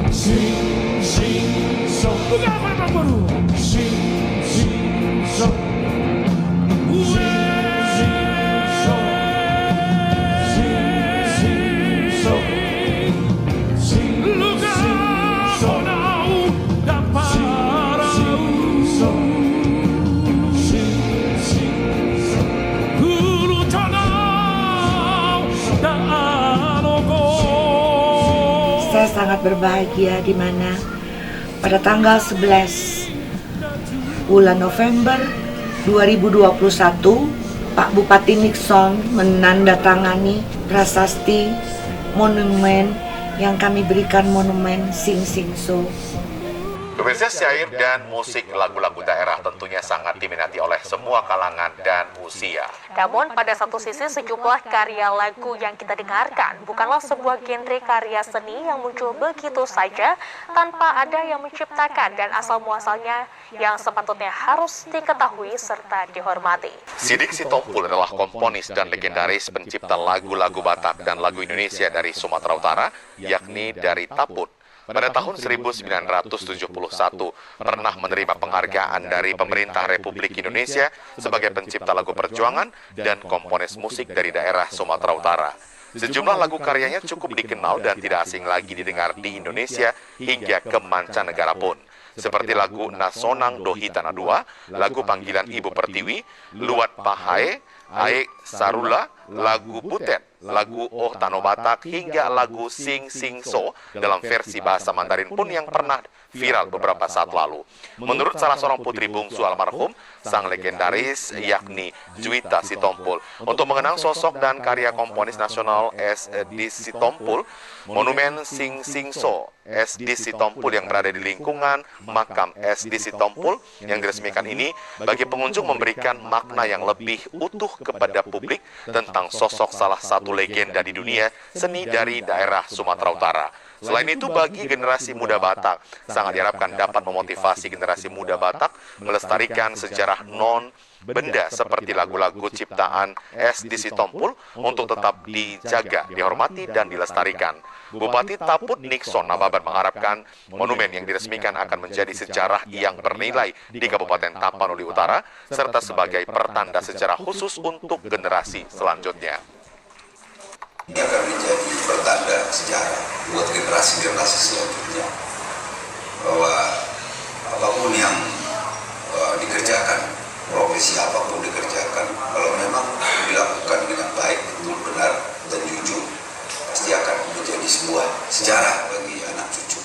Sing, sing, song. Bukan apa Pak Guru. Sing, sing, song. Saya sangat berbahagia di mana pada tanggal 11 bulan November 2021 Pak Bupati Nixon menandatangani prasasti monumen yang kami berikan, monumen Sing Sing So. Pemirsa, syair dan musik lagu-lagu daerah tentunya sangat diminati oleh semua kalangan dan usia. Namun pada satu sisi sejumlah karya lagu yang kita dengarkan bukanlah sebuah genre karya seni yang muncul begitu saja tanpa ada yang menciptakan dan asal-muasalnya yang sepatutnya harus diketahui serta dihormati. Sidik Sitompul adalah komponis dan legendaris pencipta lagu-lagu Batak dan lagu Indonesia dari Sumatera Utara, yakni dari Taput. Pada tahun 1971 pernah menerima penghargaan dari pemerintah Republik Indonesia sebagai pencipta lagu perjuangan dan komponis musik dari daerah Sumatera Utara. Sejumlah lagu karyanya cukup dikenal dan tidak asing lagi didengar di Indonesia hingga ke mancanegara pun. Seperti lagu Nasonang Dohi Tanah Dua, lagu Panggilan Ibu Pertiwi, Luat Pahae, Aek Sarula, lagu Butet, lagu Oh Tano Batak, hingga lagu Sing Sing So dalam versi bahasa Mandarin pun yang pernah viral beberapa saat lalu. Menurut salah seorang putri bungsu almarhum, sang legendaris yakni Juwita Sitompul. Untuk mengenang sosok dan karya komponis nasional SD Sitompul, monumen Sing Sing So SD Sitompul yang berada di lingkungan makam SD Sitompul yang diresmikan ini bagi pengunjung memberikan makna yang lebih utuh kepada publik tentang sosok salah satu legenda di dunia seni dari daerah Sumatera Utara. Selain itu, bagi generasi muda Batak, sangat diharapkan dapat memotivasi generasi muda Batak melestarikan sejarah non-benda seperti lagu-lagu ciptaan SD Sitompul untuk tetap dijaga, dihormati, dan dilestarikan. Bupati Taput Nixon Nababan mengharapkan monumen yang diresmikan akan menjadi sejarah yang bernilai di Kabupaten Tapanuli Utara, serta sebagai pertanda sejarah khusus untuk generasi selanjutnya. Ini akan menjadi pertanda sejarah buat generasi-generasi selanjutnya bahwa apapun yang dikerjakan, profesi apapun dikerjakan, kalau memang dilakukan dengan baik, betul, benar, dan jujur, pasti akan menjadi sebuah sejarah bagi anak cucu.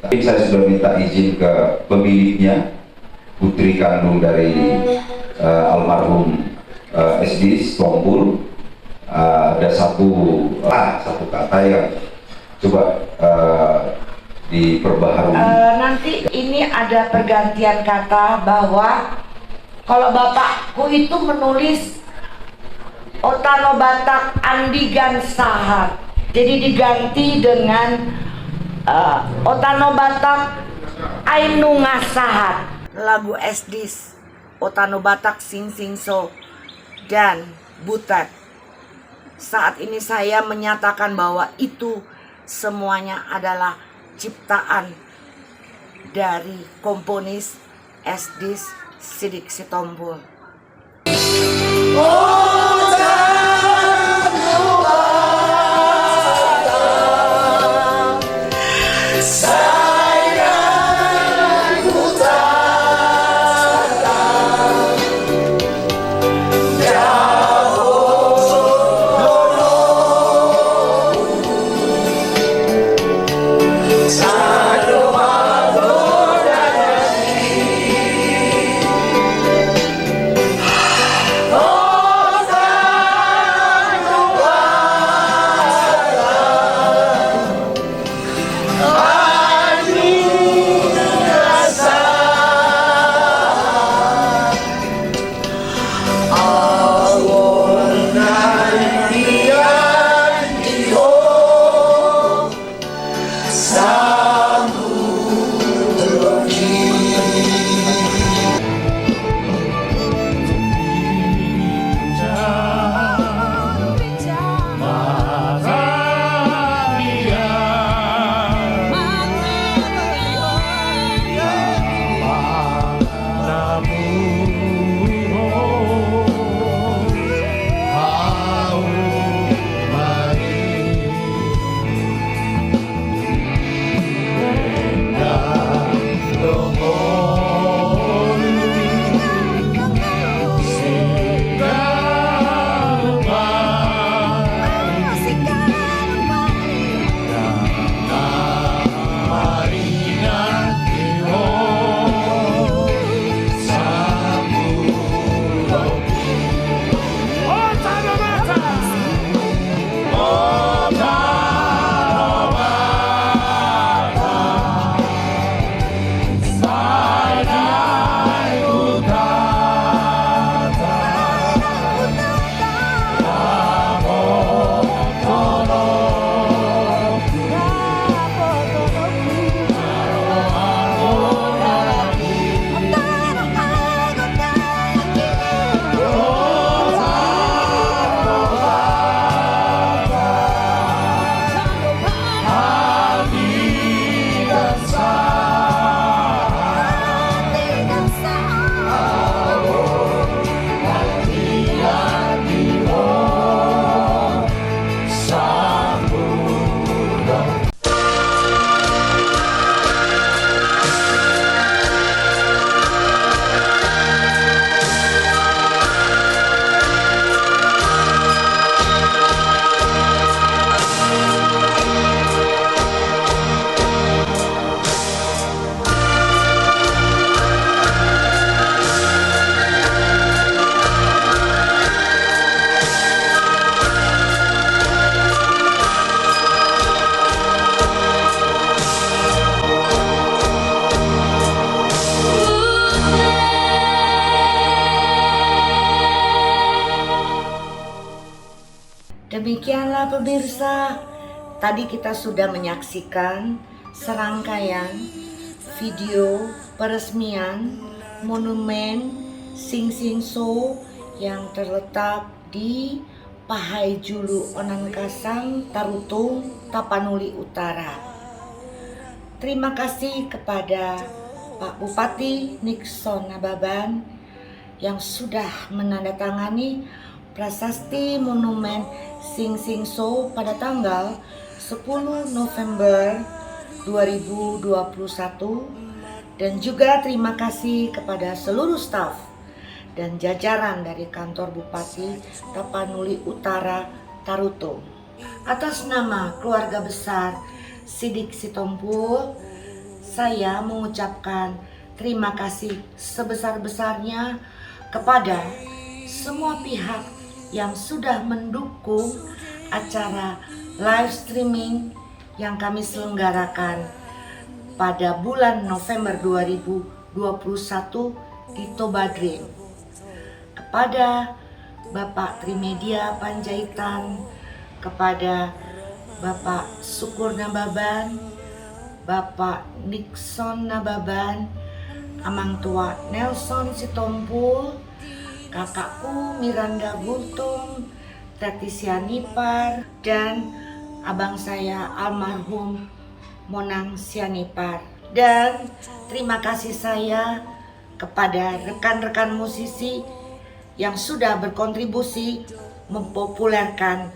Tapi saya sudah minta izin ke pemiliknya, putri kandung dari almarhum SD Sitompul. Ada satu kata yang coba diperbaharui. Nanti ini ada pergantian kata bahwa kalau bapakku itu menulis Otano Batak Andigan Sahat, jadi diganti dengan Otano Batak Ainunga Sahat. Lagu Esdis Otano Batak Sing Sing So dan Butet. Saat ini saya menyatakan bahwa itu semuanya adalah ciptaan dari komponis Esdis Sidik Sitompul. Baiklah pemirsa, tadi kita sudah menyaksikan serangkaian video peresmian monumen Sing Sing So yang terletak di Pahai Julu Onangkasang, Tarutung, Tapanuli Utara. Terima kasih kepada Pak Bupati Nixon Nababan yang sudah menandatangani prasasti monumen Sing Sing So pada tanggal 10 November 2021, dan juga terima kasih kepada seluruh staf dan jajaran dari kantor Bupati Tapanuli Utara Tarutung. Atas nama keluarga besar Sidik Sitompul, saya mengucapkan terima kasih sebesar-besarnya kepada semua pihak yang sudah mendukung acara live streaming yang kami selenggarakan pada bulan November 2021 di Tobadrin. Kepada Bapak Trimedia Panjaitan, kepada Bapak Syukur Nababan, Bapak Nixon Nababan, Amang Tua Nelson Sitompul, kakakku Miranda Gultung, Tati Sianipar, dan abang saya almarhum Monang Sianipar. Dan terima kasih saya kepada rekan-rekan musisi yang sudah berkontribusi mempopulerkan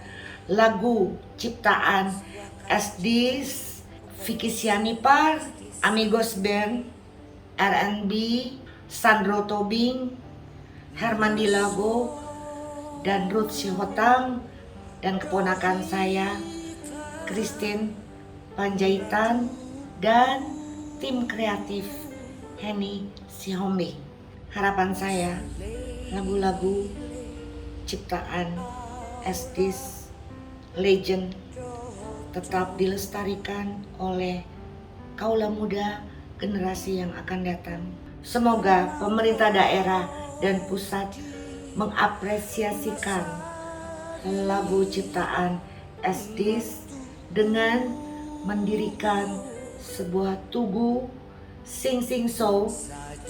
lagu ciptaan SDs, Vicky Sianipar, Amigos Band, R&B, Sandro Tobing, Herman Dilago, dan Ruth Sihotang, dan keponakan saya Christine Panjaitan, dan tim kreatif Henny Sihombing. Harapan saya, lagu-lagu ciptaan SDs legend tetap dilestarikan oleh kaula muda generasi yang akan datang. Semoga pemerintah daerah dan pusat mengapresiasikan lagu ciptaan SDs dengan mendirikan sebuah tugu Sing Sing So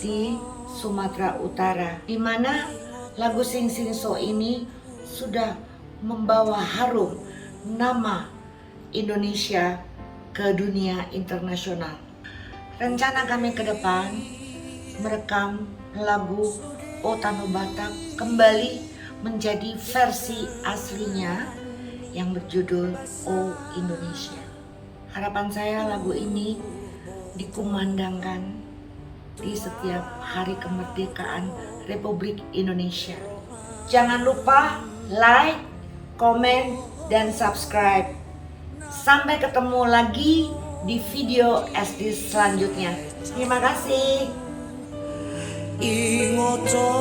di Sumatera Utara, di mana lagu Sing Sing So ini sudah membawa harum nama Indonesia ke dunia internasional. Rencana kami ke depan merekam lagu O Tano Batak kembali menjadi versi aslinya yang berjudul O Indonesia. Harapan saya lagu ini dikumandangkan di setiap hari kemerdekaan Republik Indonesia. Jangan lupa like, komen, dan subscribe. Sampai ketemu lagi di video SD selanjutnya. Terima kasih. Ingotoku